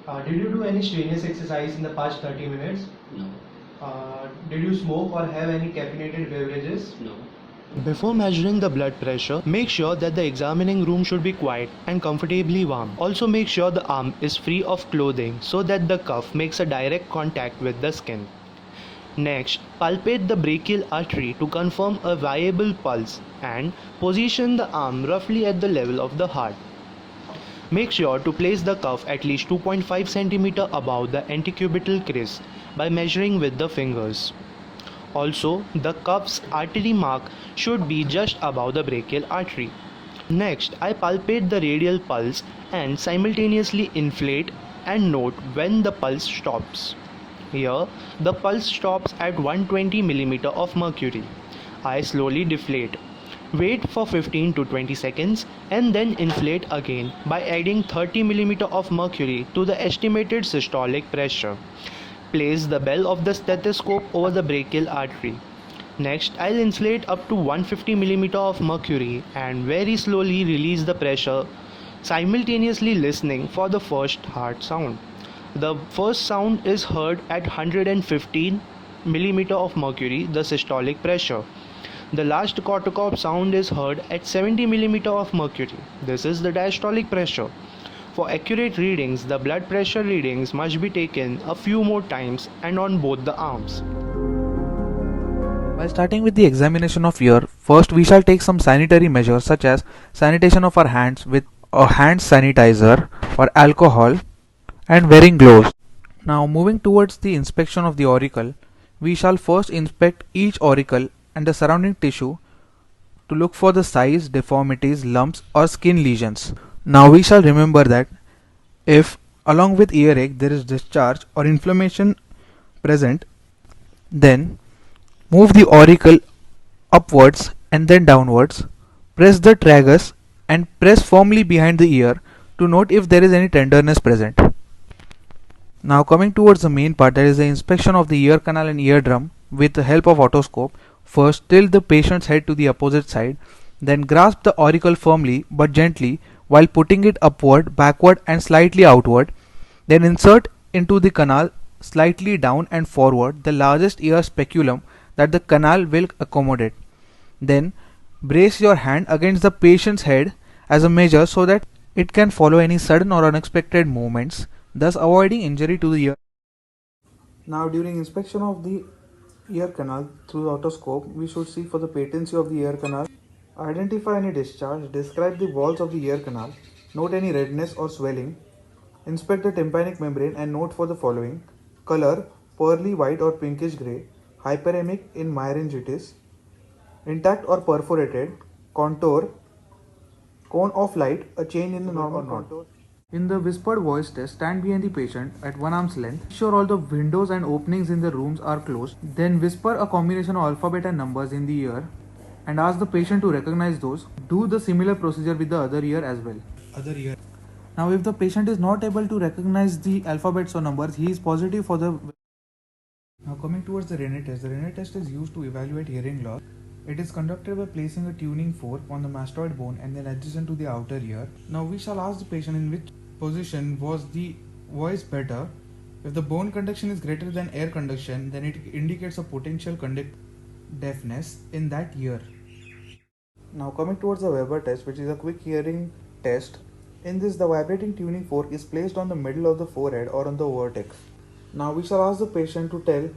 Did you do any strenuous exercise in the past 30 minutes? No. Did you smoke or have any caffeinated beverages? No. Before measuring the blood pressure, make sure that the examining room should be quiet and comfortably warm. Also make sure the arm is free of clothing so that the cuff makes a direct contact with the skin. Next, palpate the brachial artery to confirm a viable pulse and position the arm roughly at the level of the heart. Make sure to place the cuff at least 2.5 cm above the antecubital crease by measuring with the fingers. Also, the cuff's artery mark should be just above the brachial artery. Next, I palpate the radial pulse and simultaneously inflate and note when the pulse stops. Here, the pulse stops at 120 mm of mercury. I slowly deflate. Wait for 15 to 20 seconds and then inflate again by adding 30 mm of mercury to the estimated systolic pressure. Place the bell of the stethoscope over the brachial artery. Next, I'll inflate up to 150 mm of mercury and very slowly release the pressure, simultaneously listening for the first heart sound. The first sound is heard at 115 mm of mercury, the systolic pressure. The last corticoid sound is heard at 70 mm of mercury. This is the diastolic pressure. For accurate readings, the blood pressure readings must be taken a few more times and on both the arms. While starting with the examination of ear, first we shall take some sanitary measures such as sanitation of our hands with a hand sanitizer or alcohol and wearing gloves. Now moving towards the inspection of the auricle, we shall first inspect each auricle and the surrounding tissue to look for the size, deformities, lumps or skin lesions. Now we shall remember that if along with earache there is discharge or inflammation present, then move the auricle upwards and then downwards. Press the tragus and press firmly behind the ear to note if there is any tenderness present. Now coming towards the main part, that is the inspection of the ear canal and eardrum with the help of otoscope. First tilt the patient's head to the opposite side, then grasp the auricle firmly but gently while putting it upward, backward and slightly outward. Then insert into the canal slightly down and forward the largest ear speculum that the canal will accommodate. Then brace your hand against the patient's head as a measure so that it can follow any sudden or unexpected movements, thus avoiding injury to the ear. Now during inspection of the ear canal through the otoscope, we should see for the patency of the ear canal, identify any discharge, describe the walls of the ear canal, note any redness or swelling, inspect the tympanic membrane and note for the following: color, pearly white or pinkish grey, hyperemic in myringitis, intact or perforated, contour, cone of light, a change in the normal contour. In the whispered voice test, stand behind the patient at one arm's length. Ensure all the windows and openings in the rooms are closed. Then whisper a combination of alphabet and numbers in the ear and ask the patient to recognize those. Do the similar procedure with the other ear as well. Now if the patient is not able to recognize the alphabets or numbers, he is positive for the... Now coming towards the Rene test. The Rene test is used to evaluate hearing loss. It is conducted by placing a tuning fork on the mastoid bone and then adjacent to the outer ear. Now we shall ask the patient in which position was the voice better. If the bone conduction is greater than air conduction, then it indicates a potential deafness in that ear. Now coming towards the Weber test, which is a quick hearing test. In this, the vibrating tuning fork is placed on the middle of the forehead or on the vertex. Now we shall ask the patient to tell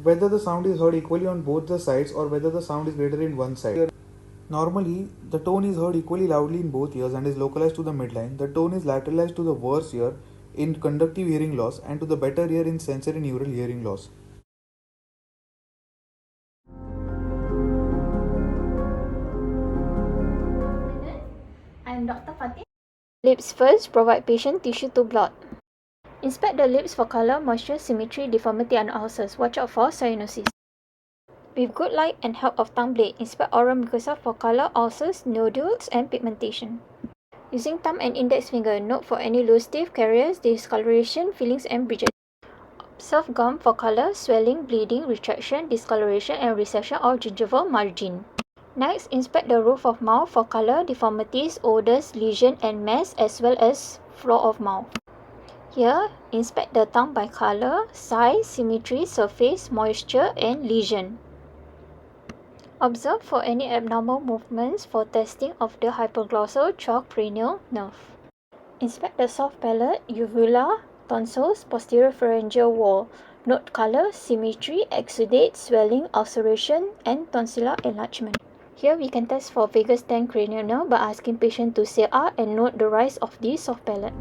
whether the sound is heard equally on both the sides or whether the sound is greater in one side. Normally, the tone is heard equally loudly in both ears and is localized to the midline. The tone is lateralized to the worse ear in conductive hearing loss and to the better ear in sensory neural hearing loss. I'm Dr. Fatih. Lips first, provide patient tissue to blot. Inspect the lips for color, moisture, symmetry, deformity and ulcers. Watch out for cyanosis. With good light and help of tongue blade, inspect oral mucosa for color, ulcers, nodules and pigmentation. Using thumb and index finger, note for any loose teeth, caries, discoloration, fillings and bridges. Observe gum for color, swelling, bleeding, retraction, discoloration and recession of gingival margin. Next, inspect the roof of mouth for color, deformities, odors, lesion and mass as well as floor of mouth. Here, inspect the tongue by color, size, symmetry, surface, moisture, and lesion. Observe for any abnormal movements for testing of the hypoglossal chalk cranial nerve. Inspect the soft palate, uvula, tonsils, posterior pharyngeal wall. Note color, symmetry, exudate, swelling, ulceration, and tonsillar enlargement. Here we can test for vagus 10 cranial nerve by asking patient to say ah and note the rise of the soft palate.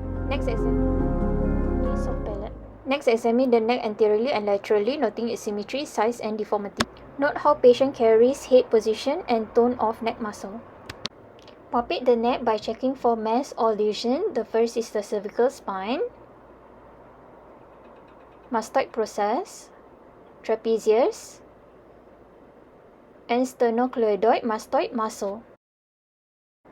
Next, examine the neck anteriorly and laterally, noting its symmetry, size, and deformity. Note how patient carries head position and tone of neck muscle. Palpate the neck by checking for mass or lesion. The first is the cervical spine, mastoid process, trapezius, and sternocleidoid mastoid muscle.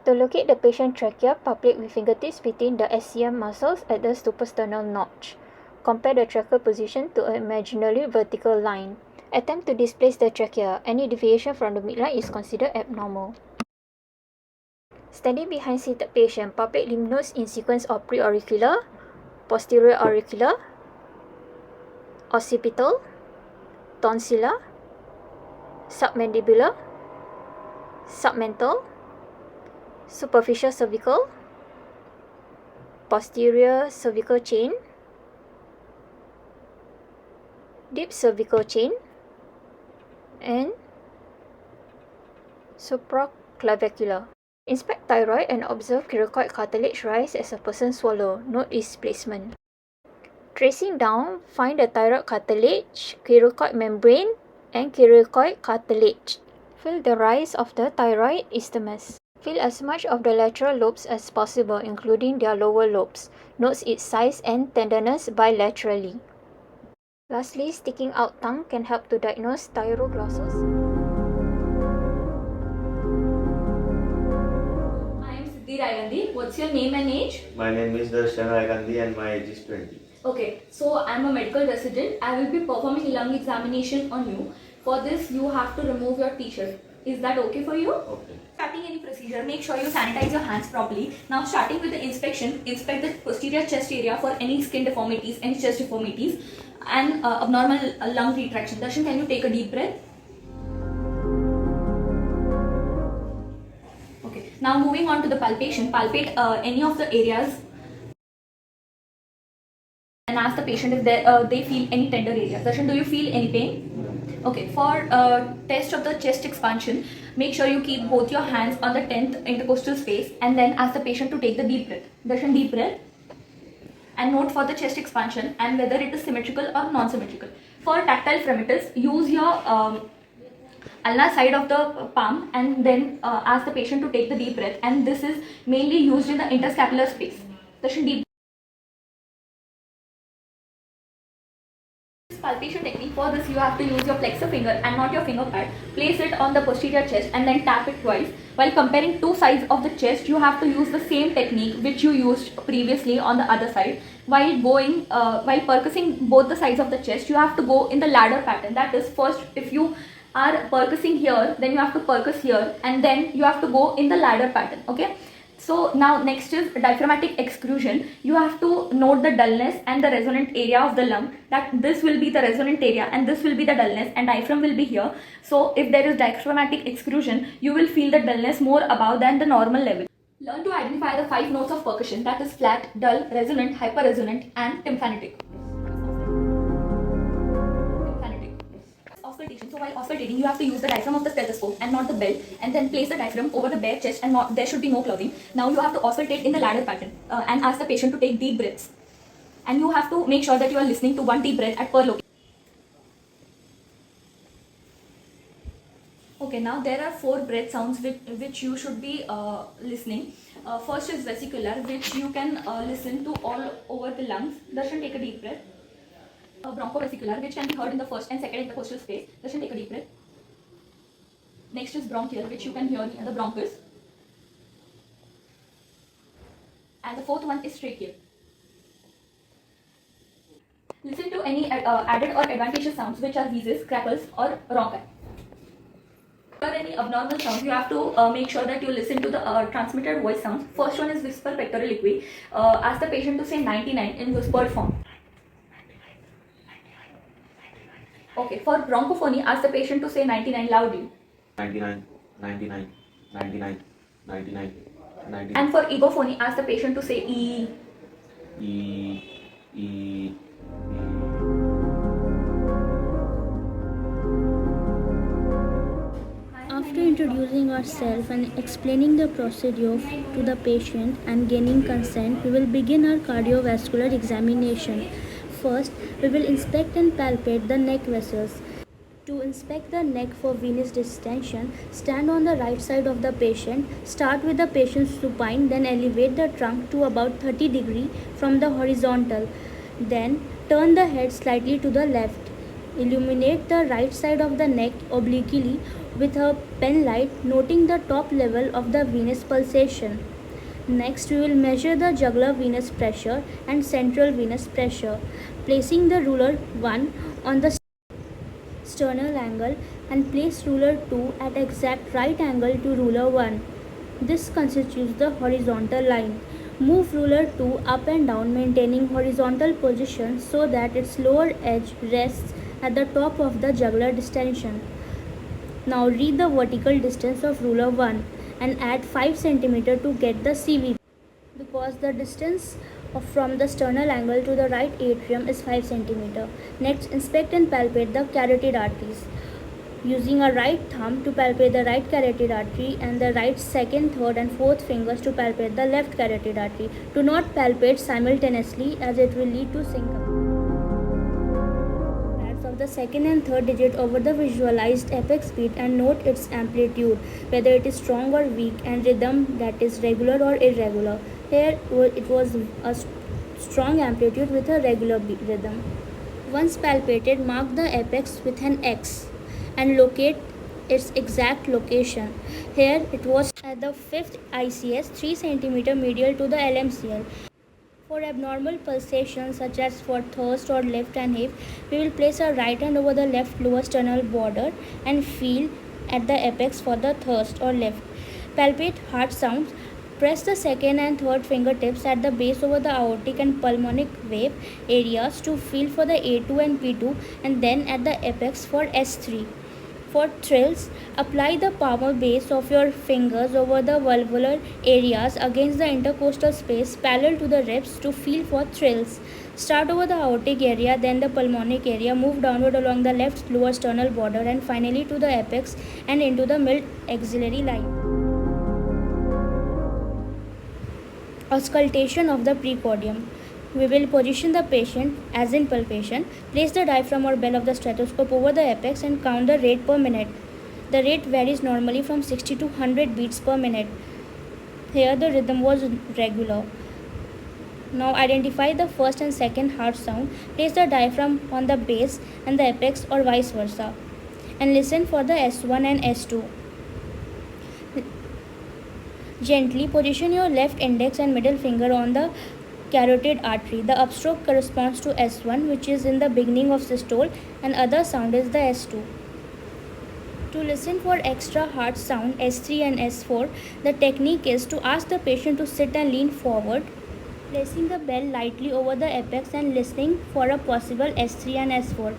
To locate the patient trachea, palpate with fingertips between the SCM muscles at the suprasternal notch. Compare the tracheal position to an imaginary vertical line. Attempt to displace the trachea. Any deviation from the midline is considered abnormal. Standing behind seated patient, palpate lymph nodes in sequence of preauricular, posterior auricular, occipital, tonsillar, submandibular, submental, superficial cervical, posterior cervical chain, deep cervical chain, and supraclavicular. Inspect thyroid and observe cricoid cartilage rise as a person swallows. Note its placement. Tracing down, find the thyroid cartilage, cricoid membrane, and cricoid cartilage. Feel the rise of the thyroid isthmus. Feel as much of the lateral lobes as possible, including their lower lobes. Note its size and tenderness bilaterally. Lastly, sticking out tongue can help to diagnose thyroglossus. I am Siddhi Raigandhi. What's your name and age? My name is Darshan Raigandhi and my age is 20. Okay, so I'm a medical resident. I will be performing lung examination on you. For this, you have to remove your t-shirt. Is that okay for you? Okay. Starting any procedure, make sure you sanitize your hands properly. Now starting with the inspection, inspect the posterior chest area for any skin deformities, any chest deformities and abnormal lung retraction. Darshan, can you take a deep breath? Okay, now moving on to the palpation, palpate any of the areas and ask the patient if they feel any tender areas. Darshan, do you feel any pain? Okay, for test of the chest expansion, make sure you keep both your hands on the 10th intercostal space and then ask the patient to take the deep breath. Darshan, deep breath. And note for the chest expansion and whether it is symmetrical or non-symmetrical. For tactile fremitus, use your ulnar side of the palm and then ask the patient to take the deep breath, and this is mainly used in the interscapular space. Darshan, deep palpation technique. For this, you have to use your flexor finger and not your finger pad. Place it on the posterior chest and then tap it twice. While comparing two sides of the chest, you have to use the same technique which you used previously on the other side. While percussing both the sides of the chest, you have to go in the ladder pattern. That is, first if you are percussing here, then you have to percuss here, and then you have to go in the ladder pattern. Okay. So now next is diaphragmatic exclusion. You have to note the dullness and the resonant area of the lung. That this will be the resonant area and this will be the dullness, and diaphragm will be here. So if there is diaphragmatic exclusion, you will feel the dullness more above than the normal level. Learn to identify the 5 notes of percussion, that is flat, dull, resonant, hyperresonant and tympanic. Auscultation. So while auscultating, you have to use the diaphragm of the stethoscope and not the bell, and then place the diaphragm over the bare chest, and there should be no clogging. Now you have to auscultate in the ladder pattern and ask the patient to take deep breaths. And you have to make sure that you are listening to one deep breath at per location. Okay, now there are 4 breath sounds which you should be listening. First is vesicular, which you can listen to all over the lungs. Darshan, take a deep breath. Bronchovesicular, which can be heard in the first and second intercostal space. Darshan, take a deep breath. Next is bronchial, which you can hear in the bronchus. And the 4th one is tracheal. Listen to any added or advantageous sounds which are wheezes, crackles or ronchi. are any abnormal sounds, you have to make sure that you listen to the transmitted voice sounds. First one is whisper pectoral liqui. Ask the patient to say 99 in whispered form. Okay, for bronchophony, ask the patient to say 99 loudly. 99, 99, 99, 99, 99. And for egophony, ask the patient to say E. E, E, After introducing ourselves and explaining the procedure to the patient and gaining consent, we will begin our cardiovascular examination. First, we will inspect and palpate the neck vessels. To inspect the neck for venous distension, stand on the right side of the patient, start with the patient supine, then elevate the trunk to about 30 degrees from the horizontal. Then turn the head slightly to the left. Illuminate the right side of the neck obliquely with a pen light, noting the top level of the venous pulsation. Next, we will measure the jugular venous pressure and central venous pressure, placing the ruler 1 on the sternal angle and place ruler 2 at exact right angle to ruler 1. This constitutes the horizontal line. Move ruler 2 up and down, maintaining horizontal position so that its lower edge rests at the top of the jugular distension. Now read the vertical distance of ruler 1 and add 5 cm to get the CV, because the distance from the sternal angle to the right atrium is 5 cm. Next, inspect and palpate the carotid arteries. Using a right thumb to palpate the right carotid artery and the right second, third and fourth fingers to palpate the left carotid artery. Do not palpate simultaneously as it will lead to syncope. Of the second and third digit over the visualized apex beat and note its amplitude, whether it is strong or weak, and rhythm, that is regular or irregular. Here it was a strong amplitude with a regular rhythm. Once palpated, mark the apex with an X and locate its exact location. Here it was at the 5th ICS, 3 cm medial to the LMCL. For abnormal pulsations such as for thirst or left and hip, we will place our right hand over the left lower sternal border and feel at the apex for the thirst or left. Palpate heart sounds. Press the second and third fingertips at the base over the aortic and pulmonic valve areas to feel for the A2 and P2, and then at the apex for S3. For thrills, apply the palmar base of your fingers over the valvular areas against the intercostal space parallel to the ribs to feel for thrills. Start over the aortic area, then the pulmonic area, move downward along the left lower sternal border and finally to the apex and into the mid axillary line. Auscultation of the precordium. We will position the patient as in palpation, place the diaphragm or bell of the stethoscope over the apex and count the rate per minute. The rate varies normally from 60 to 100 beats per minute. Here the rhythm was regular. Now identify the first and second heart sound, place the diaphragm on the base and the apex or vice versa, and listen for the S1 and S2. Gently position your left index and middle finger on the carotid artery. The upstroke corresponds to S1, which is in the beginning of systole, and other sound is the S2. To listen for extra heart sound S3 and S4, the technique is to ask the patient to sit and lean forward, placing the bell lightly over the apex and listening for a possible S3 and S4.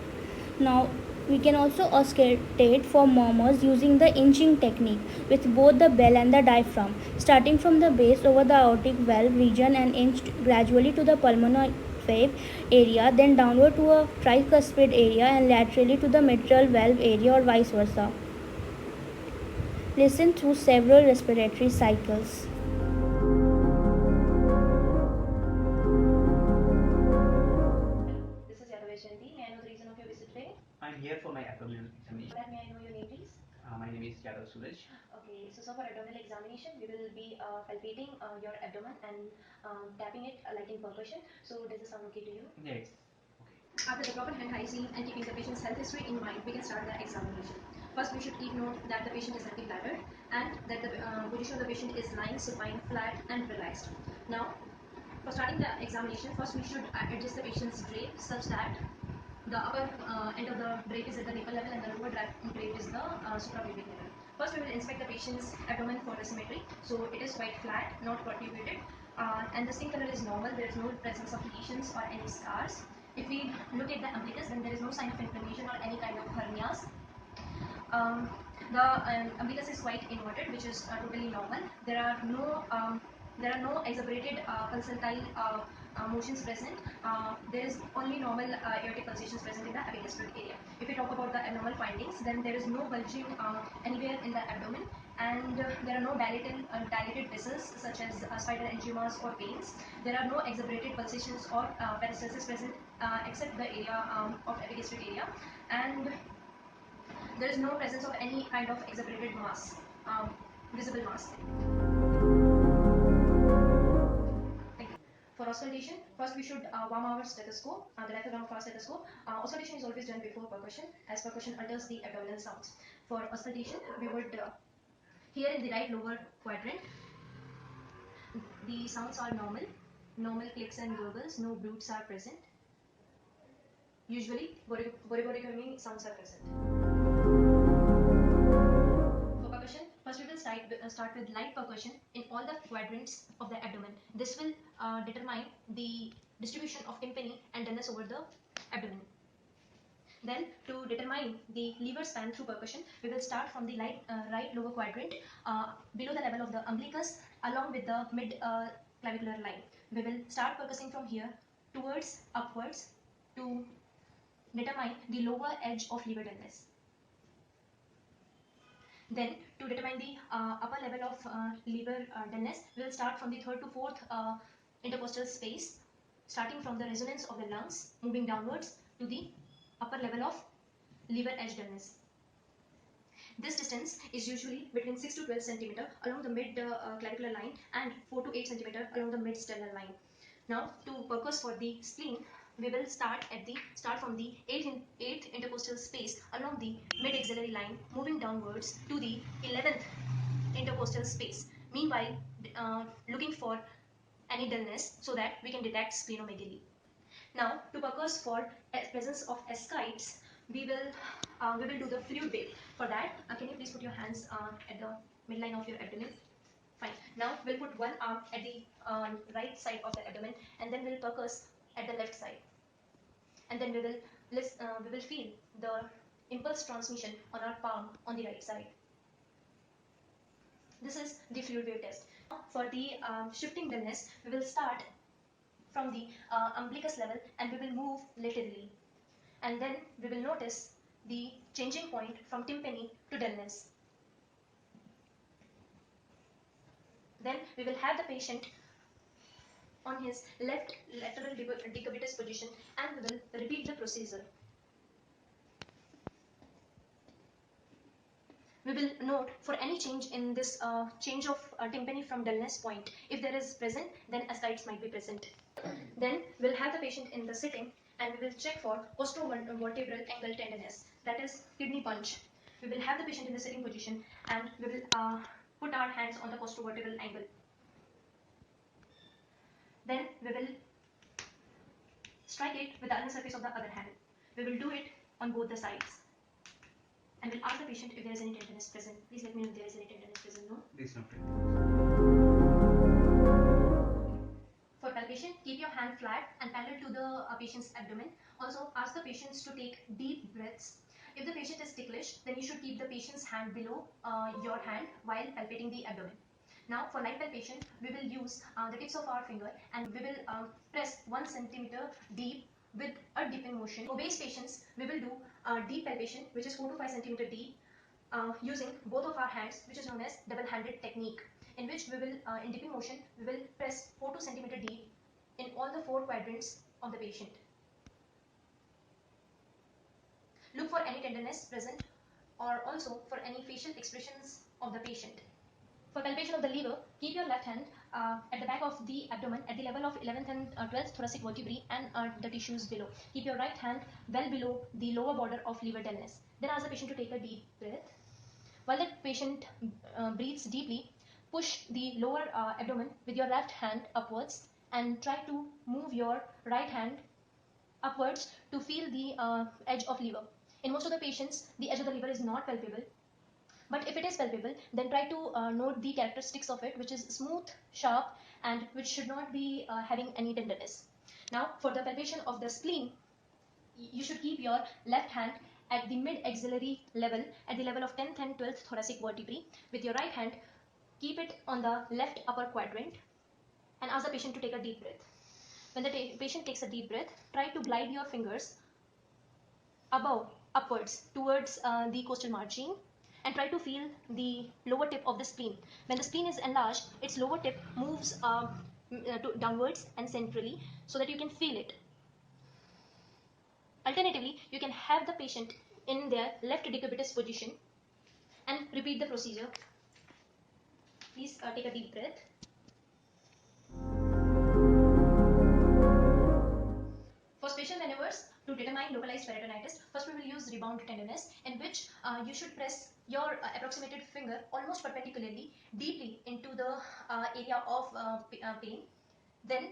Now, we can also auscultate for murmurs using the inching technique with both the bell and the diaphragm, starting from the base over the aortic valve region and inched gradually to the pulmonary valve area, then downward to a tricuspid area and laterally to the mitral valve area or vice versa. Listen through several respiratory cycles. This is Yadav. May I know the reason of your visit today? I'm here for my abdominal examination. That may I know your name, please? My name is Yadav Suraj. Okay, so for abdominal examination, we will be palpating your abdomen and tapping it like in percussion. So does this sound okay to you? Yes. After the proper hand hygiene and keeping the patient's health history in mind, we can start the examination. First, we should keep note that the patient is anti-bladdered and that the position of the patient is lying supine, flat and relaxed. Now, for starting the examination, first we should adjust the patient's drape such that the upper end of the drape is at the nipple level and the lower drape is the suprapubic level. First, we will inspect the patient's abdomen for the symmetry. So it is quite flat, not protrugated, and the skin color is normal. There is no presence of lesions or any scars. If we look at the umbilicus, then there is no sign of inflammation or any kind of hernias. Um, the umbilicus is quite inverted, which is totally normal. There are no exacerbated pulsatile motions present. There is only normal aortic pulsations present in the epigastric area. If we talk about the abnormal findings, then there is no bulging anywhere in the abdomen, and there are no dilated vessels such as spider angiomas or veins. There are no exacerbated pulsations or peristalsis present except the area of epigastric area, and there is no presence of any kind of exacerbated mass, visible mass. Thank you. For auscultation, first we should warm our stethoscope, the diaphragm of our stethoscope. Auscultation is always done before percussion, as percussion alters the abdominal sounds. For auscultation, we would hear in the right lower quadrant, the sounds are normal clicks and gurgles, no brutes are present. Usually, borigorigami sounds are present. For percussion, first we will start with light percussion in all the quadrants of the abdomen. This will determine the distribution of tympani and dullness over the abdomen. Then, to determine the lever span through percussion, we will start from the right lower quadrant below the level of the umbilicus along with the mid clavicular line. We will start percussing from here towards upwards to determine the lower edge of lever dullness. Then, to determine the upper level of lever dullness, we will start from the third to fourth intercostal space, starting from the resonance of the lungs, moving downwards to the upper level of lever edge dullness. This distance is usually between 6 to 12 cm along the mid clavicular line and 4 to 8 cm along the mid sternal line. Now, to percuss for the spleen, we will start from the 8th intercostal space along the mid axillary line, moving downwards to the 11th intercostal space. Meanwhile, looking for any dullness so that we can detect splenomegaly. Now, to percuss for presence of ascites, we will do the fluid wave. For that, can you please put your hands at the midline of your abdomen? Fine. Now we'll put one arm at the right side of the abdomen, and then we'll percuss at the left side, and then we will feel the impulse transmission on our palm on the right side. This is the fluid wave test. For the shifting dullness, we will start from the umbilicus level and we will move laterally, and then we will notice the changing point from tympani to dullness. Then we will have the patient on his left lateral decubitus position, and we will repeat the procedure. We will note for any change in this change of tympani from dullness point. If there is present, then ascites might be present. Then we'll have the patient in the sitting, and we will check for costovertebral angle tenderness, that is kidney punch. We will have the patient in the sitting position, and we will put our hands on the costovertebral angle. Then we will strike it with the ulnar surface of the other hand. We will do it on both the sides. And we'll ask the patient if there is any tenderness present. Please let me know if there is any tenderness present. No? This not For palpation, keep your hand flat and parallel to the patient's abdomen. Also, ask the patients to take deep breaths. If the patient is ticklish, then you should keep the patient's hand below your hand while palpating the abdomen. Now, for light palpation, we will use the tips of our finger, and we will press 1 centimeter deep with a dipping motion. For obese patients, we will do deep palpation, which is 4 to 5 centimeter deep, using both of our hands, which is known as double-handed technique, in which we will, in dipping motion, we will press 4 to centimeter deep in all the 4 quadrants of the patient. Look for any tenderness present, or also for any facial expressions of the patient. For palpation of the liver, keep your left hand at the back of the abdomen at the level of 11th and 12th thoracic vertebrae and the tissues below. Keep your right hand well below the lower border of liver dullness. Then ask the patient to take a deep breath. While the patient breathes deeply, push the lower abdomen with your left hand upwards and try to move your right hand upwards to feel the edge of liver. In most of the patients, the edge of the liver is not palpable, But if it is palpable, then try to note the characteristics of it, which is smooth, sharp, and which should not be having any tenderness. Now, for the palpation of the spleen, you should keep your left hand at the mid-axillary level, at the level of 10th and 12th thoracic vertebrae. With your right hand, keep it on the left upper quadrant and ask the patient to take a deep breath. When the patient takes a deep breath, try to glide your fingers upwards towards the costal margin, and try to feel the lower tip of the spleen. When the spleen is enlarged, its lower tip moves downwards and centrally so that you can feel it. Alternatively, you can have the patient in their left decubitus position and repeat the procedure. Please take a deep breath. For special maneuvers to determine localized peritonitis, first we will use rebound tenderness, in which you should press your approximated finger almost perpendicularly deeply into the area of pain. Then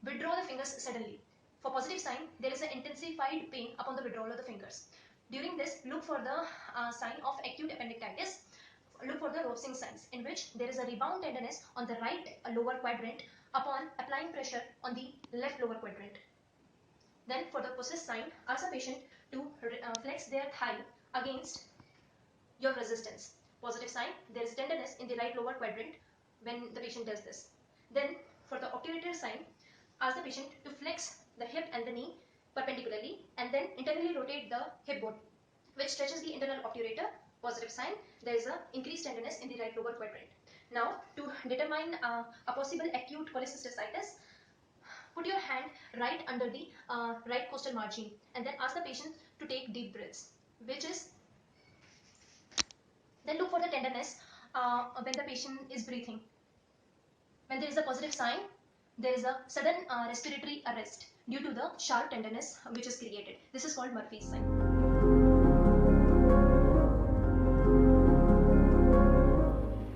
withdraw the fingers suddenly. For positive sign, there is an intensified pain upon the withdrawal of the fingers. During this, look for the sign of acute appendicitis. Look for the Rovsing signs, in which there is a rebound tenderness on the right lower quadrant upon applying pressure on the left lower quadrant. Then for the possessed sign, ask the patient to flex their thigh against your resistance. Positive sign, there is tenderness in the right lower quadrant when the patient does this. Then for the obturator sign, ask the patient to flex the hip and the knee perpendicularly and then internally rotate the hip bone, which stretches the internal obturator. Positive sign, there is a increased tenderness in the right lower quadrant. Now, to determine a possible acute cholecystitis, put your hand right under the right costal margin and then ask the patient to take deep breaths, which is, then look for the tenderness when the patient is breathing. When there is a positive sign, there is a sudden respiratory arrest due to the sharp tenderness which is created. This is called Murphy's sign.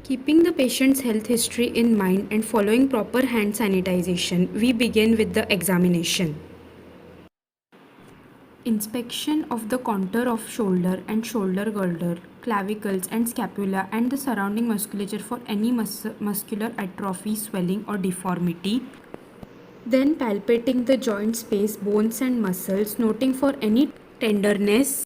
Keeping the patient's health history in mind and following proper hand sanitization, we begin with the examination. Inspection of the contour of shoulder and shoulder girdle, clavicles and scapula and the surrounding musculature for any muscular atrophy, swelling or deformity. Then palpating the joint space, bones and muscles, noting for any tenderness.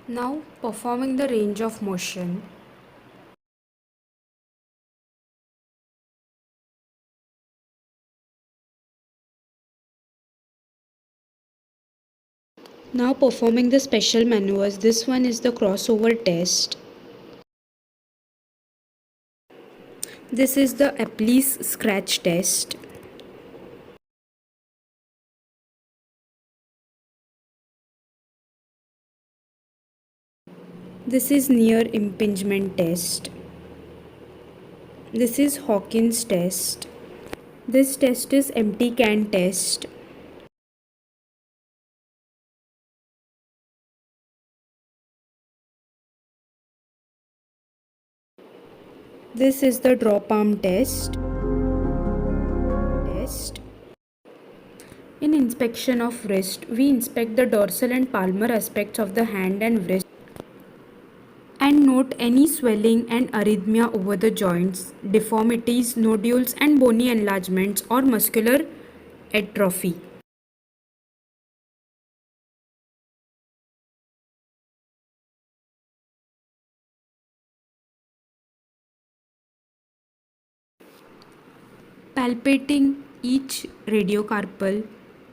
Now performing the range of motion. Now performing the special maneuvers. This one is the crossover test. This is the Epley's scratch test. This is near impingement test. This is Hawkins test. This test is empty can test. This is the drop arm test. In inspection of wrist, we inspect the dorsal and palmar aspects of the hand and wrist and note any swelling and arrhythmia over the joints, deformities, nodules and bony enlargements or muscular atrophy. Palpating each radiocarpal,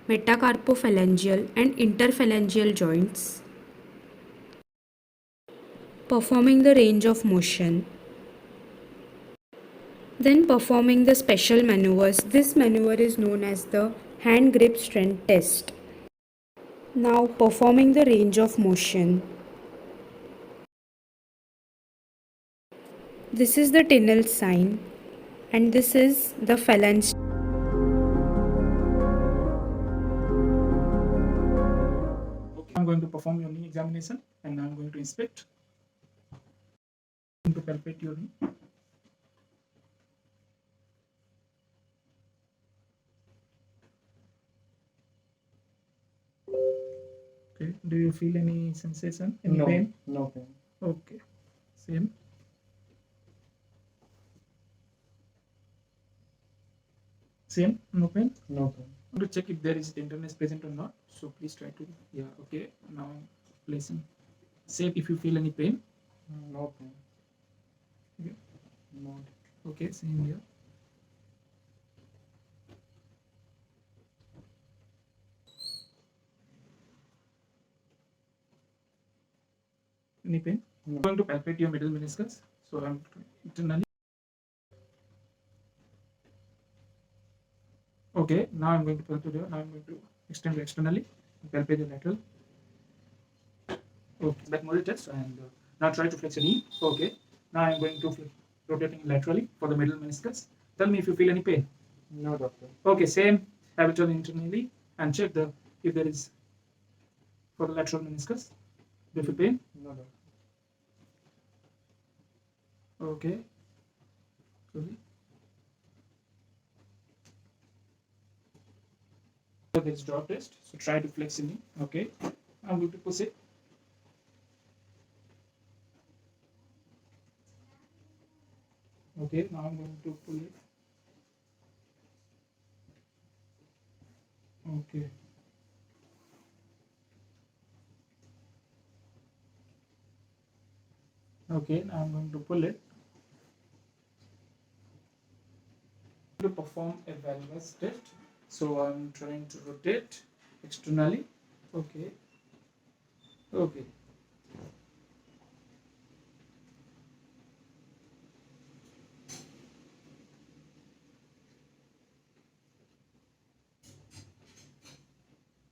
metacarpophalangeal and interphalangeal joints. Performing the range of motion. Then performing the special maneuvers. This maneuver is known as the hand grip strength test. Now performing the range of motion. This is the Tinel sign and this is the phalange. Okay, I'm going to perform your knee examination and I'm going to inspect. I'm going to palpate your knee. Okay. Do you feel any sensation? Any No, pain? no pain. Okay. Same. Same. No pain. No pain. To check if there is tenderness present or not. So please try to. Yeah. Okay. Now placing. Same if you feel any pain. No pain. Okay. No. Okay. Same here. Any pain? No. I'm going to palpate your middle meniscus. So I'm internally. Okay, now I'm going to palpate your. Now I'm going to extend externally. Palpate your lateral. Okay, back motor test and now try to flex your knee. Okay, now I'm going to rotating laterally for the middle meniscus. Tell me if you feel any pain. No, doctor. Okay, same. Habitual internally and check the if there is for the lateral meniscus. Do you feel pain? No, doctor. Okay. Sorry. So there's drop test. So try to flex your knee. Okay. I'm going to push it. Okay, now I'm going to pull it. Okay. Okay, now I'm going to pull it. To perform a valgus test. So I'm trying to rotate externally. Okay. Okay.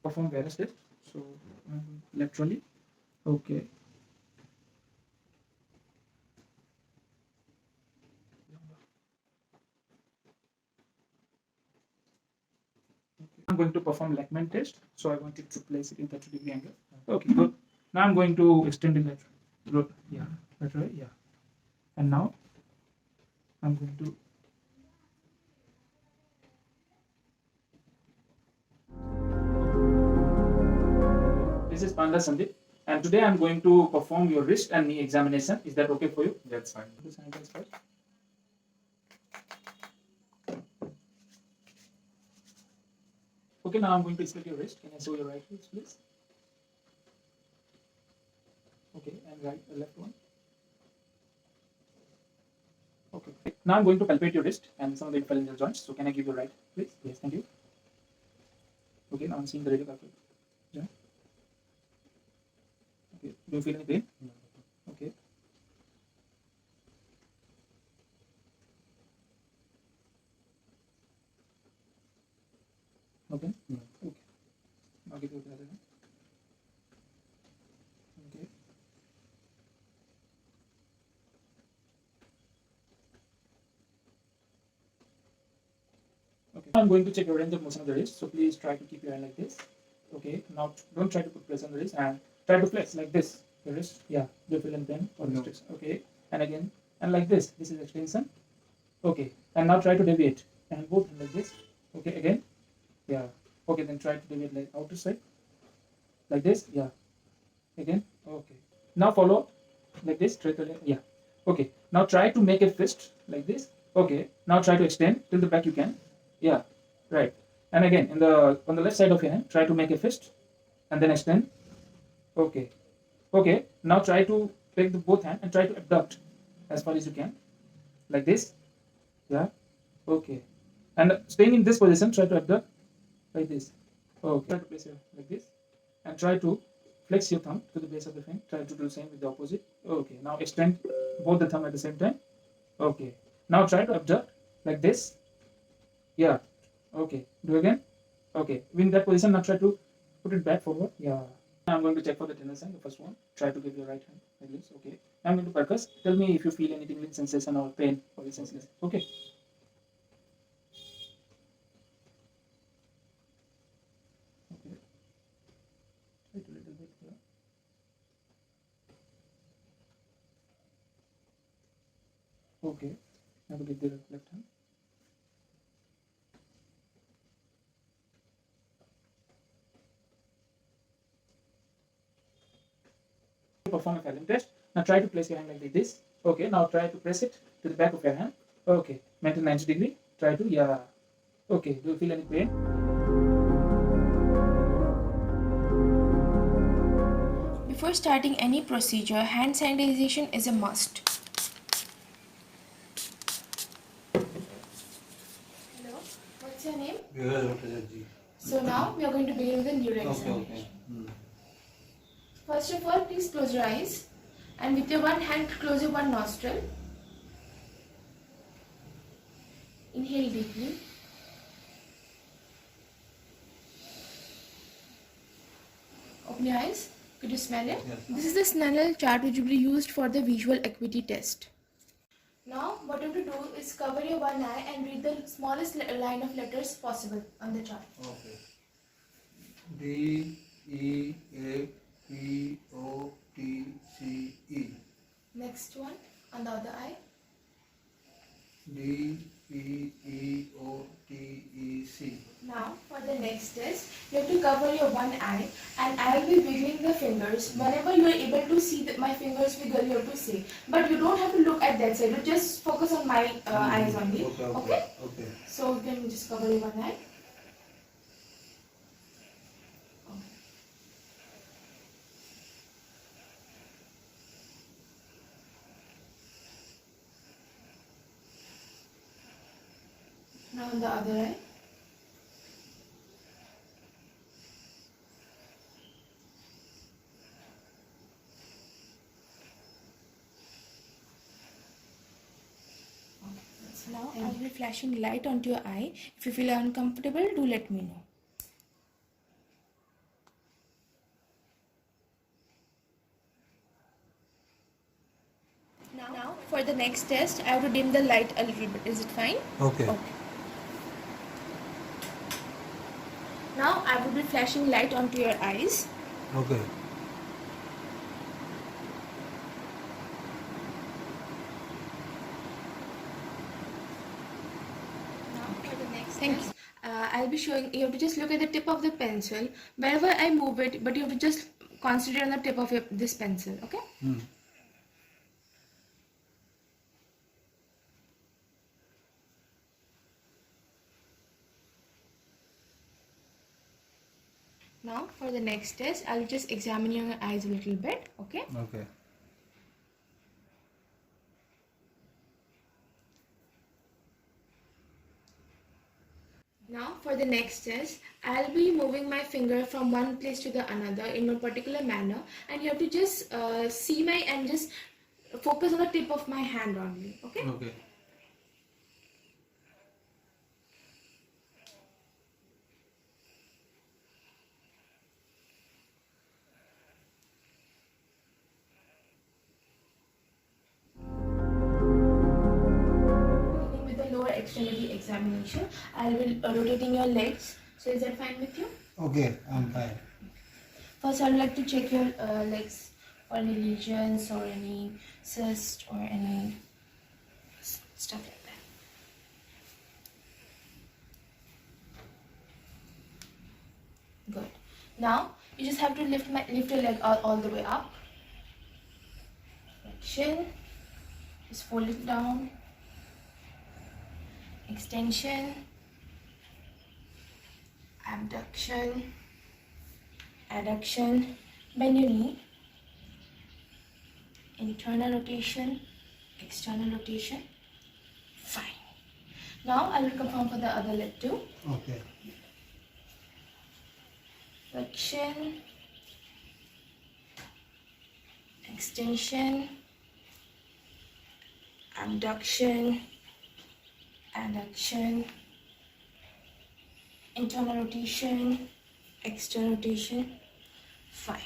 Perform valgus test. So laterally. Okay. I'm going to perform Lachman test. So I wanted to place it in 30-degree angle. Okay, good. Now I'm going to extend it lateral. Yeah, lateral, yeah. And now I'm going to. This is Panda Sandeep. And today I'm going to perform your wrist and knee examination. Is that okay for you? That's fine. Sanitize first. Okay, now I'm going to split your wrist. Can I show your right wrist, please? Okay, and left one. Okay. Now I'm going to palpate your wrist and some of the phalangeal joints. So can I give you right, please? Yes, thank you. Okay, now I'm seeing the radial carpal joint. Okay, do you feel any pain? No. Okay. Okay. No. Okay. Now give you the other hand. Okay. Okay. I'm going to check your range of motion of the wrist. So please try to keep your hand like this. Okay. Now don't try to put pressure on the wrist and try to flex like this. The wrist. Yeah. Do you feel any pain or No. restriction? Okay. And again. And like this. This is extension. Okay. And now try to deviate. And both hand like this. Okay. Again. Yeah. Okay. Then try to deviate like outer side. Like this. Yeah. Again. Okay. Now follow like this. Try to yeah. Okay. Now try to make a fist like this. Okay. Now try to extend till the back you can. Yeah. Right. And again on the left side of your hand, try to make a fist and then extend. Okay. Okay. Now try to take the both hand and try to abduct as far as you can. Like this. Yeah. Okay. And staying in this position, try to abduct like this. Okay. Try to place it like this. And try to flex your thumb to the base of the finger. Try to do the same with the opposite. Okay. Now extend both the thumb at the same time. Okay. Now try to abduct like this. Yeah. Okay. Do again. Okay. In that position, now try to put it back forward. Yeah. I'm going to check for the tender sign. The first one. Try to give your right hand like this. Okay. I'm going to percuss. Tell me if you feel any tingling sensation or pain or sensitivity. Okay. Okay. Try to little bit here. Okay. Now to give the left hand. perform a Phelan test. Now try to place your hand like this. Okay, now try to press it to the back of your hand. Okay, maintain 90 degree. Try to, yeah. Okay, do you feel any pain? Before starting any procedure, hand sanitization is a must. Hello, what's your name? So now we are going to begin with the neuroexamination. First of all, please close your eyes and with your one hand close your one nostril. Inhale deeply. Open your eyes. Could you smell it? Yes. This is the Snellen chart which will be used for the visual acuity test. Now what you have to do is cover your one eye and read the smallest line of letters possible on the chart. Okay. D, E, A, P, O, T, C, E. Next one on the other eye. D, P, E, O, T, E, C. Now for the next test, you have to cover your one eye and I will be wiggling the fingers. Whenever you are able to see that my fingers wiggle, you have to say. But you don't have to look at that side, you just focus on my eyes only. Okay? So you can just cover your one eye. Now on the other eye. Now I will be flashing light onto your eye. If you feel uncomfortable, do let me know. Now for the next test, I have to dim the light a little bit. Is it fine? Okay. Now I will be flashing light onto your eyes. Okay. Thank you. I'll be showing, you have to just look at the tip of the pencil. Wherever I move it, but you have to just concentrate on the tip of this pencil, okay? Now for the next test, I'll just examine your eyes a little bit, okay? Okay. Now for the next test, I'll be moving my finger from one place to the another in a particular manner, and you have to just see my and just focus on the tip of my hand only, okay? Okay. With the lower extremity examination, I will be rotating your legs. So is that fine with you? Okay, I'm fine. First, I would like to check your legs for any lesions or any cyst or any stuff like that. Good. Now you just have to lift your leg all the way up. Flexion. Just fold it down. Extension. Abduction. Adduction. Bend your knee. Internal rotation. External rotation. Fine. Now I will confirm for the other leg too. Okay. Flexion. Extension. Abduction. Adduction. Internal rotation. External rotation. Fine.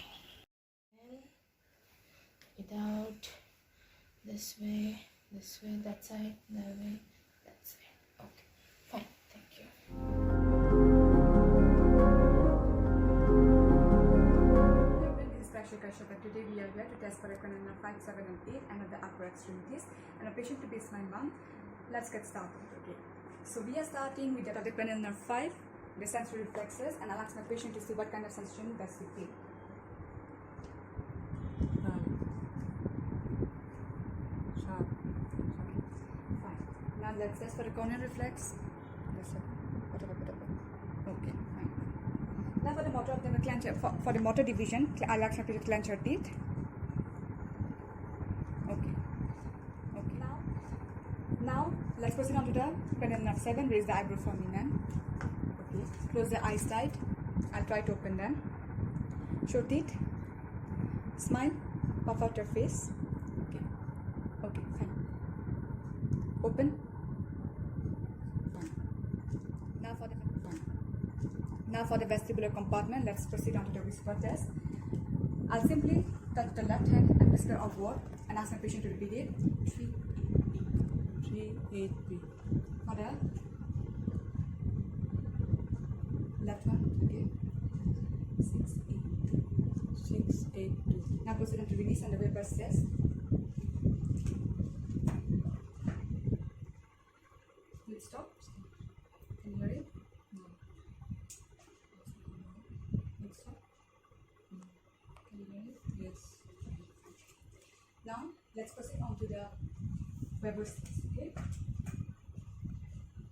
Without this way, that side, that way, that side. Okay, fine. Thank you. This is Prashya Kashyap, and today we are here to test for cranial nerve 5, 7 and 8 and at the upper extremities and a patient to baseline 1. Let's get started. Okay. So we are starting with the cranial nerve 5, the sensory reflexes, and I'll ask my patient to see what kind of sensation does he feel. let's test for the corneal reflex. Okay, fine. Now for the motor of the clench, for the motor division, I'll ask you to clench your teeth. Okay. Okay. Now let's proceed on to the cranial nerve 7. Raise the eyebrow for me, ma'am. Okay. Close the eyes tight. I'll try to open them. Show teeth. Smile. Puff out your face. Okay. Okay. Fine. Open. Fine. Now for the vestibular compartment, let's proceed on to the whisper test. I'll simply touch the left hand and whisper a word and ask my patient to repeat it. 3-8-B. For the left one, okay. 6-8-2. Now proceed on to release and the Weber's test. Will it stop? Can you hear it? No. Will it stop? No. Can you hear it? Yes. Now let's proceed on to the Weber's test. Okay.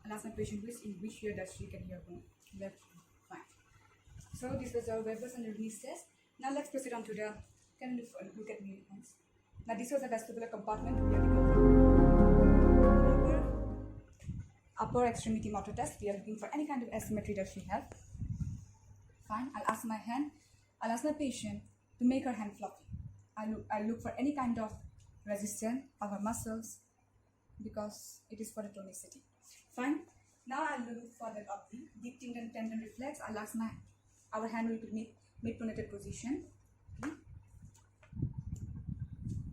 I'll ask my patient in which ear does she can hear more. Left. Fine. So this was our Weber's and release test. Now let's proceed on to the. Can you look at me once? Now this was the vestibular compartment. We are looking for upper extremity motor test. We are looking for any kind of asymmetry that she have. Fine. I'll ask my patient to make her hand fluffy. I look for any kind of resistance of her muscles because it is for the tonicity. Fine. Now I'll look for the deep tendon reflex. I'll ask our hand will be mid-pronated position. Okay.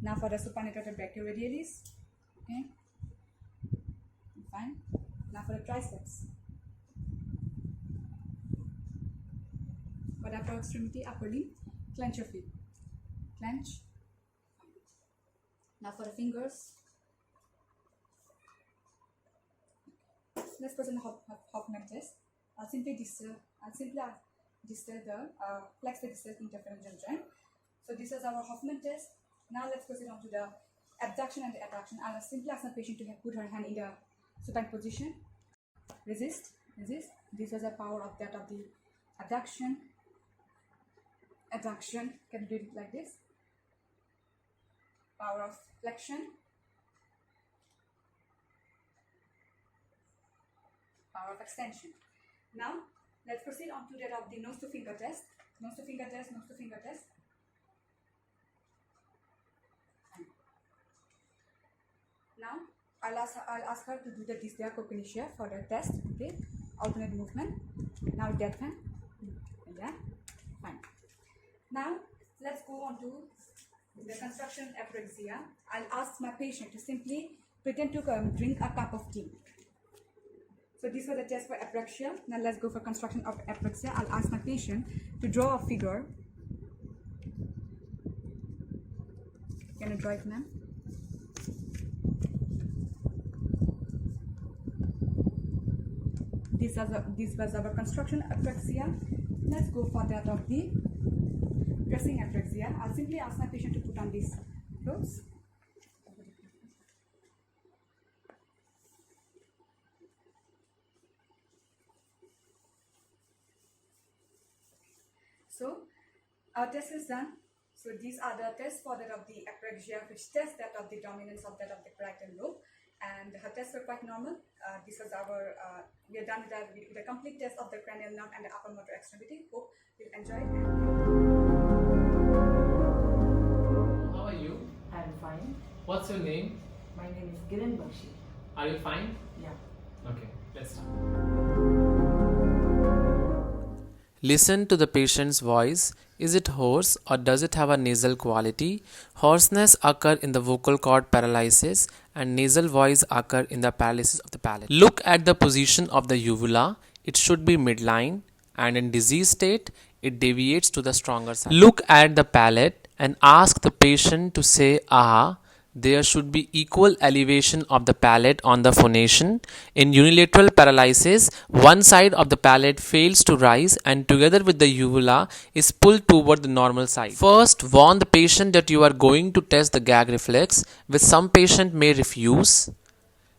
Now for the supinator brachioradialis. Okay. Fine. Now for the triceps. For the upper extremity, upper limb, clench your feet. Clench. Now for the fingers. Let's present the Hoffman test. I'll simply flex the distal interphalangeal joint. So this is our Hoffman test. Now let's proceed on to the abduction and the adduction. I'll simply ask the patient to put her hand in the supine position. Resist. This was the power of that of the adduction. Adduction. Can you do it like this? Power of flexion. Power of extension. Now let's proceed on to that of the nose to finger test. Nose to finger test. Now I'll ask her to do the Disdia Cochinicia for the test. Okay, alternate movement. Now that hand. Yeah, fine. Now let's go on to the construction apraxia. I'll ask my patient to simply pretend to drink a cup of tea. So this was the test for apraxia. Now let's go for construction of apraxia. I'll ask my patient to draw a figure. Can you draw it, ma'am? This was our construction apraxia. Let's go for that of the dressing apraxia. I'll simply ask my patient to put on these clothes. So our test is done. So these are the tests for that of the apraxia, which test that of the dominance of that of the parietal lobe. And her tests were quite normal. This was our, we are done with the complete test of the cranial nerve and the upper motor extremity. Hope you'll enjoy it. How are you? I'm fine. What's your name? My name is Kiran Bakshi. Are you fine? Yeah. Okay, let's start. Listen to the patient's voice. Is it hoarse or does it have a nasal quality? Hoarseness occur in the vocal cord paralysis and nasal voice occur in the paralysis of the palate. Look at the position of the uvula. It should be midline and in disease state, it deviates to the stronger side. Look at the palate and ask the patient to say ah. There should be equal elevation of the palate on the phonation. In unilateral paralysis, one side of the palate fails to rise and together with the uvula is pulled toward the normal side. First, warn the patient that you are going to test the gag reflex, which some patient may refuse.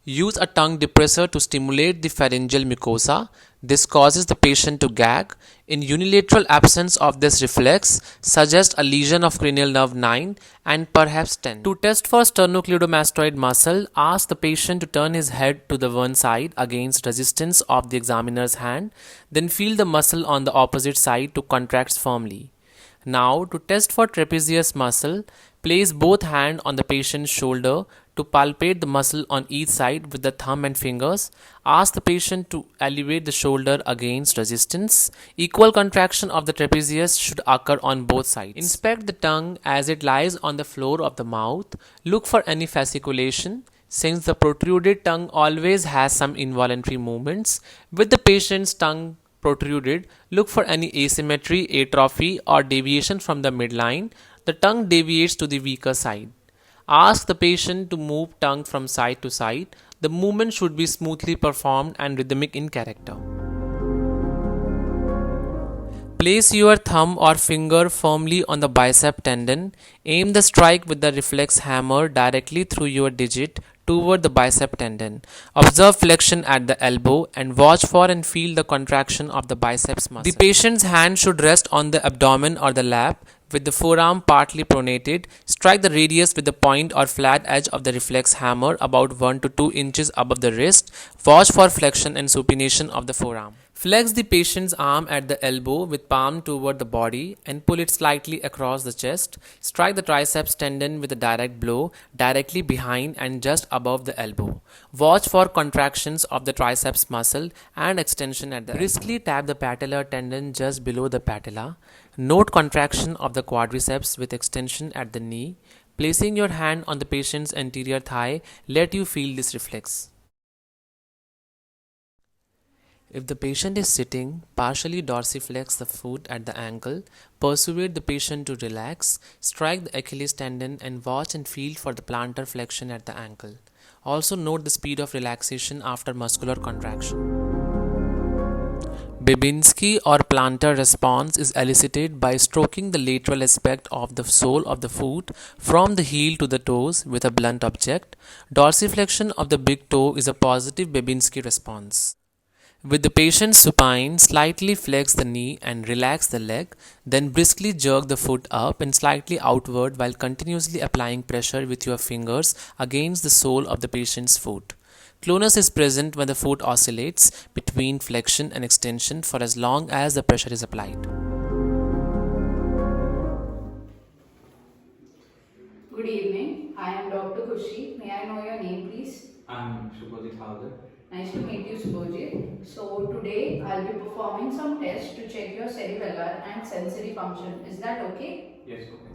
Use a tongue depressor to stimulate the pharyngeal mucosa. This causes the patient to gag. In unilateral absence of this reflex, suggest a lesion of cranial nerve 9 and perhaps 10. To test for sternocleidomastoid muscle, ask the patient to turn his head to the one side against resistance of the examiner's hand, then feel the muscle on the opposite side to contract firmly. Now, to test for trapezius muscle, place both hands on the patient's shoulder to palpate the muscle on each side with the thumb and fingers. Ask the patient to elevate the shoulder against resistance. Equal contraction of the trapezius should occur on both sides. Inspect the tongue as it lies on the floor of the mouth. Look for any fasciculation. Since the protruded tongue always has some involuntary movements, with the patient's tongue protruded, look for any asymmetry, atrophy, or deviation from the midline. The tongue deviates to the weaker side. Ask the patient to move tongue from side to side. The movement should be smoothly performed and rhythmic in character. Place your thumb or finger firmly on the bicep tendon. Aim the strike with the reflex hammer directly through your digit toward the bicep tendon. Observe flexion at the elbow and watch for and feel the contraction of the biceps muscle. The patient's hand should rest on the abdomen or the lap with the forearm partly pronated. Strike the radius with the point or flat edge of the reflex hammer about 1 to 2 inches above the wrist. Watch for flexion and supination of the forearm. Flex the patient's arm at the elbow with palm toward the body and pull it slightly across the chest. Strike the triceps tendon with a direct blow directly behind and just above the elbow. Watch for contractions of the triceps muscle and extension at the elbow. Briskly tap the patellar tendon just below the patella. Note contraction of the quadriceps with extension at the knee. Placing your hand on the patient's anterior thigh, let you feel this reflex. If the patient is sitting, partially dorsiflex the foot at the ankle, persuade the patient to relax, strike the Achilles tendon and watch and feel for the plantar flexion at the ankle. Also note the speed of relaxation after muscular contraction. Babinski or plantar response is elicited by stroking the lateral aspect of the sole of the foot from the heel to the toes with a blunt object. Dorsiflexion of the big toe is a positive Babinski response. With the patient supine, slightly flex the knee and relax the leg, then briskly jerk the foot up and slightly outward while continuously applying pressure with your fingers against the sole of the patient's foot. Clonus is present when the foot oscillates between flexion and extension for as long as the pressure is applied. Good evening. I am Dr. Khushi. May I know your name, please? I'm Shubhajit Halder. Nice to meet you, Subhojit. So today I'll be performing some tests to check your cerebellar and sensory function. Is that okay? Yes, okay.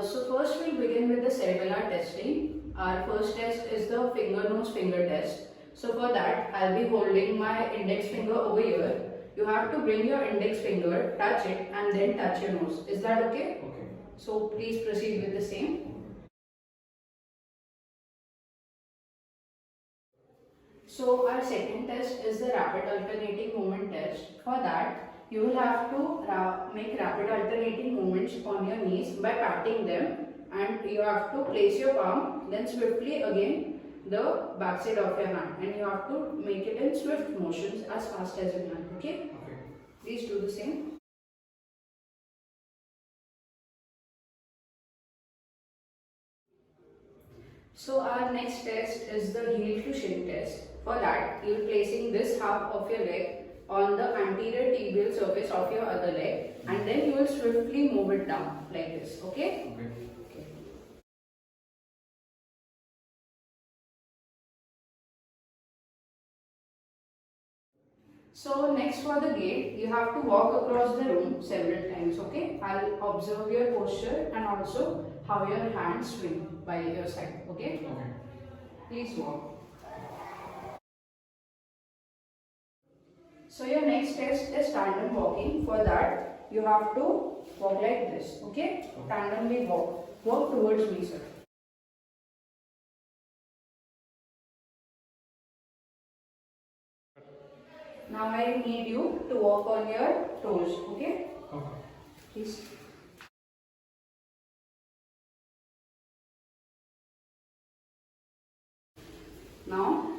So first we'll begin with the cerebellar testing. Our first test is the finger-nose-finger test. So for that, I'll be holding my index finger over here. You have to bring your index finger, touch it, and then touch your nose. Is that okay? Okay. So please proceed with the same. So our second test is the rapid alternating movement test. For that, you will have to make rapid alternating movements on your knees by patting them, and you have to place your palm, then swiftly again the backside of your hand, and you have to make it in swift motions as fast as you can. Okay? Okay. Please do the same. So our next test is the heel to shin test. For that, you will placing this half of your leg on the anterior tibial surface of your other leg, and then you will swiftly move it down like this. Okay? Okay. So next for the gait, you have to walk across the room several times. Okay? I'll observe your posture and also how your hands swing by your side. Okay? Okay. Please walk. So your next test is tandem walking. For that, you have to walk like this. Okay? Tandemly walk. Walk towards me, sir. Now I need you to walk on your toes. Okay? Okay. Please. Now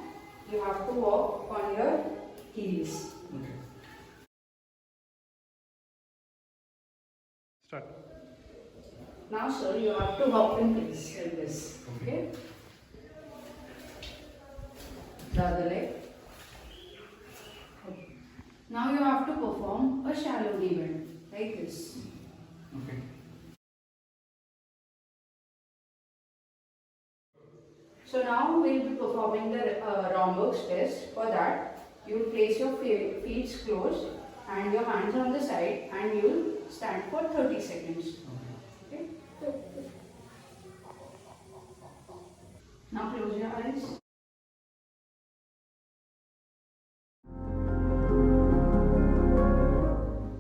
you have to walk on your heels. Okay. Start. Now sir, you have to hop in place like this. Okay. The other leg. Okay. Now you have to perform a shallow knee bend like this. Okay. So now we will be performing the Romberg's test. For that, you will place your feet closed and your hands on the side, and you will stand for 30 seconds. Okay. Now close your eyes.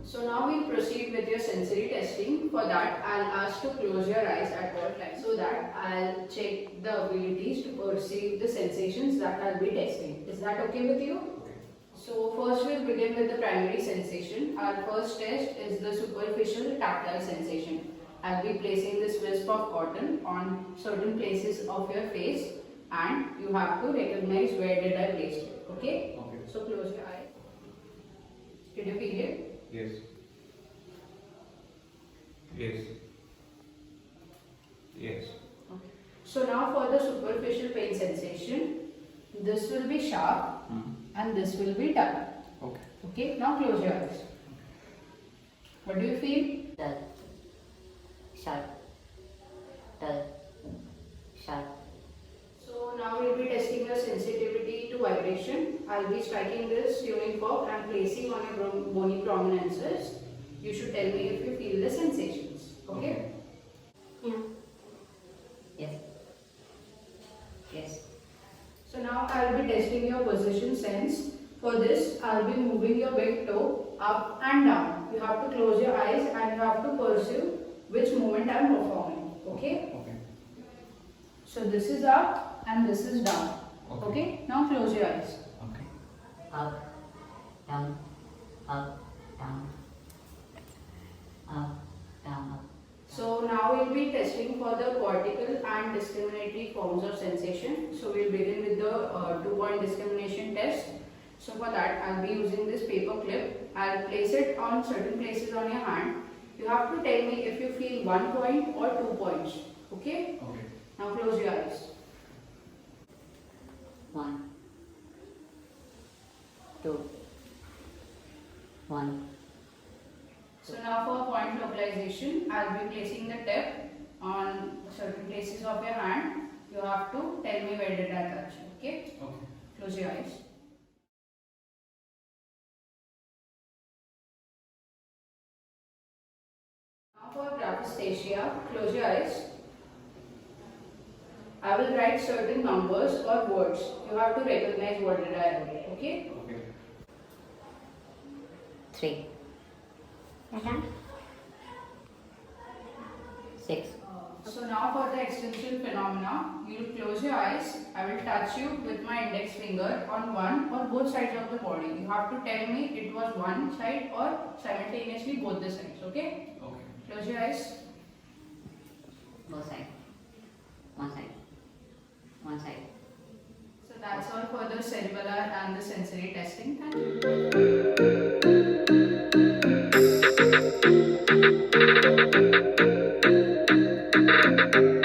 So now we'll proceed with your sensory testing. For that, I'll ask to close your eyes at all times so that I'll check the abilities to perceive the sensations that I'll be testing. Is that okay with you? So first we'll begin with the primary sensation. Our first test is the superficial tactile sensation. I'll be placing this wisp of cotton on certain places of your face, and you have to recognize where did I place it. Okay? Okay. So close your eye. Did you feel it? Yes. Yes. Yes. Okay. So now for the superficial pain sensation, this will be sharp and this will be dull. Okay. Okay, now close your eyes. What do you feel? Dull. Sharp. Dull. Sharp. So now we'll be testing your sensitivity to vibration. I'll be striking this tuning fork and placing on your bony prominences. You should tell me if you feel the sensations. Okay? Yeah. Yes. Yes. So now I'll be testing your position sense. For this, I'll be moving your big toe up and down. You have to close your eyes and you have to perceive which movement I'm performing. Okay? Okay. So this is up and this is down. Okay? Now close your eyes. Okay. Up. Down. Up. Down. Up. Down. Up. So now we'll be testing for the cortical and discriminatory forms of sensation. So we'll begin with the 2-point discrimination test. So for that, I'll be using this paper clip. I'll place it on certain places on your hand. You have to tell me if you feel 1 point or 2 points. Okay? Okay. Now close your eyes. 1. 2. 1. So now for point localization, I'll be placing the tip on certain places of your hand. You have to tell me where did I touch. Okay? Okay. Close your eyes. Now for graphesthesia, close your eyes. I will write certain numbers or words. You have to recognize what did I write. Okay? Okay. 3. 6. So now for the extension phenomena, you will close your eyes. I will touch you with my index finger on one or both sides of the body. You have to tell me it was one side or simultaneously both the sides. Okay? Okay. Close your eyes. Both sides. One side. One side. So that's all for the cerebellar and the sensory testing. Thank you.